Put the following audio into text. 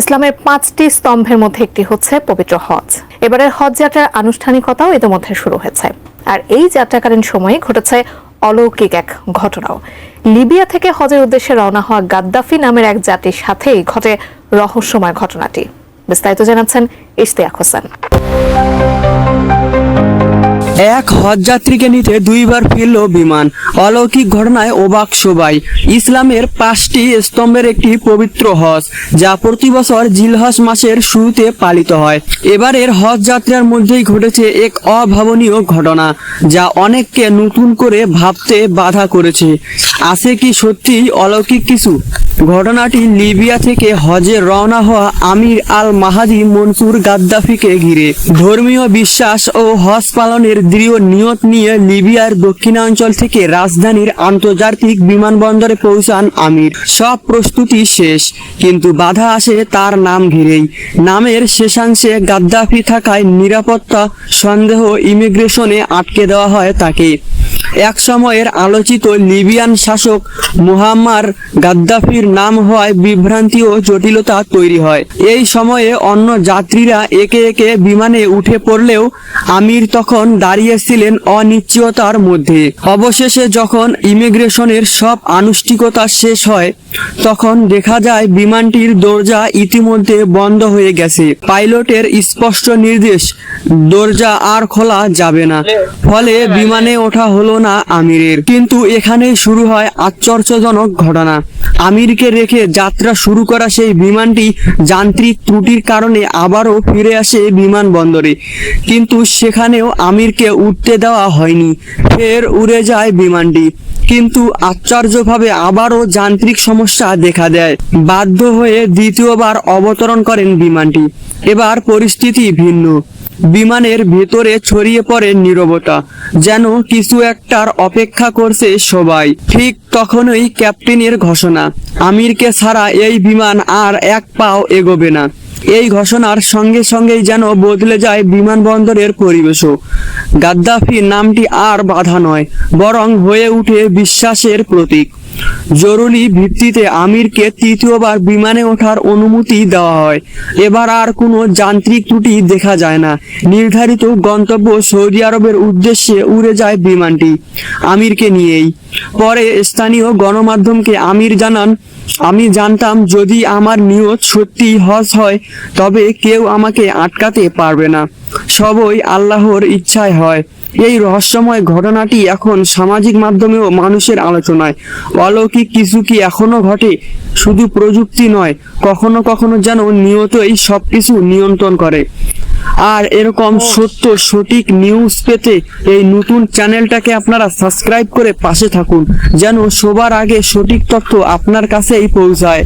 ইসলামের 5টি স্তম্ভের মধ্যে একটি হচ্ছে পবিত্র হজ। এবারের হজ যাত্রার আনুষ্ঠানিকতাও ইতিমধ্যে শুরু হয়েছে। আর এই যাত্রাকালীন সময়ে ঘটেছে অলৌকিক এক ঘটনাও। লিবিয়া থেকে হজের উদ্দেশ্যে রওনা হওয়া গাদ্দাফি নামের এক জাতির সাথেই ঘটে রহস্যময় ঘটনাটি। বিস্তারিত জানাচ্ছেন ইশতিয়াক হোসেন। এক হজযাত্রীকে নিতে 2বার ফিরল বিমান। অলৌকিক ঘটনায় অবাক সবাই। ইসলামের 5টি স্তম্ভের একটি পবিত্র হজ, যা প্রতি বছর জিলহজ মাসের শুরুতে পালিত হয়। এবারের হজ যাত্রার মধ্যেই ঘটেছে এক অভাবনীয় ঘটনা, যা অনেককে নতুন করে ভাবতে বাধা করেছে। আছে কি সত্যি অলৌকিক কিছু? ঘটনাটি লিবিয়া থেকে হজে রওনা হওয়া আমির আল মাহাদি মনসুর গাদ্দাফিকে ঘিরে। ধর্মীয় বিশ্বাস ও হজ পালনের দৃঢ় নিয়ত নিয়ে লিবিয়ার দক্ষিণাঞ্চল থেকে রাজধানীর আন্তর্জাতিক বিমানবন্দরে পৌঁছান আমির। সব প্রস্তুতি শেষ, কিন্তু বাধা আসে তার নাম ঘিরেই। নামের শেষাংশে গাদ্দাফি থাকায় নিরাপত্তা সন্দেহ ইমিগ্রেশনে আটকে দেওয়া হয় তাকে। এক সময়ের আলোচিত লিবিয়ান শাসক মুহাম্মার গাদ্দাফির নাম হওয়ায় বিভ্রান্তি ও জটিলতা তৈরি হয়। এই সময়ে অন্য যাত্রীরা একে একে বিমানে উঠে পড়লেও আমির তখন দাঁড়িয়েছিলেন অনিশ্চয়তার মধ্যে। অবশেষে যখন ইমিগ্রেশনের সব আনুষ্ঠানিকতা শেষ হয়, তখন দেখা যায় বিমানটির দরজা ইতিমধ্যে বন্ধ হয়ে গেছে। পাইলটের স্পষ্ট নির্দেশ, দরজা আর খোলা যাবে না। ফলে বিমানে ওঠা হলো না আমিরের। কিন্তু এখানেই শুরু হয় আশ্চর্যজনক ঘটনা। আমিরকে রেখে যাত্রা শুরু করা সেই বিমানটি যান্ত্রিক ত্রুটির কারণে আবারও ফিরে আসে বিমানবন্দরে। কিন্তু সেখানেও আমিরকে উঠতে দেওয়া হয়নি। ফের উড়ে যায় বিমানটি, কিন্তু আশ্চর্যভাবে আবারও যান্ত্রিক সমস্যা দেখা দেয়। বাধ্য হয়ে দ্বিতীয়বার অবতরণ করেন বিমানটি। এবার পরিস্থিতি ভিন্ন। বিমানের ভেতরে ছড়িয়ে পড়ে নীরবতা, যেন কিছু একটার অপেক্ষা করছে সবাই। ঠিক তখনই ক্যাপ্টেনের ঘোষণা, আমিরকে ছাড়া এই বিমান আর এক পাও এগোবে না। এই ঘোষণার সঙ্গে সঙ্গেই যেন বদলে যায় বিমানবন্দরের পরিবেশও। গাদ্দাফি নামটি আর বাধা নয়, বরং হয়ে ওঠে বিশ্বাসের প্রতীক। জরুরি ভিত্তিতে আমিরকে তৃতীয়বার বিমানে ওঠার অনুমতি দেওয়া হয়। এবার আর কোনো যান্ত্রিক ত্রুটি দেখা যায় না। নির্ধারিত গন্তব্য সৌদি আরবের উদ্দেশ্যে উড়ে যায় বিমানটি আমিরকে নিয়েই। পরে স্থানীয় গণমাধ্যমকে আমির জানান, আমি জানতাম যদি আমার নিয়ত সত্যি হজ হয়, তবে কেউ আমাকে আটকাতে পারবে না। সবই আল্লাহর ইচ্ছায় হয়। এই রহস্যময় ঘটনাটি এখন সামাজিক মাধ্যমেও মানুষের আলোচনায়। অলৌকিক কিছু কি এখনো ঘটে? শুধু প্রযুক্তি নয়, কখনো কখনো যেন নিয়তই সবকিছু নিয়ন্ত্রণ করে। আর এরকম সত্য সঠিক নিউজ পেতে এই নতুন চ্যানেলটাকে আপনারা সাবস্ক্রাইব করে পাশে থাকুন, যেন সবার আগে সঠিক তথ্য আপনার কাছেই পৌঁছায়।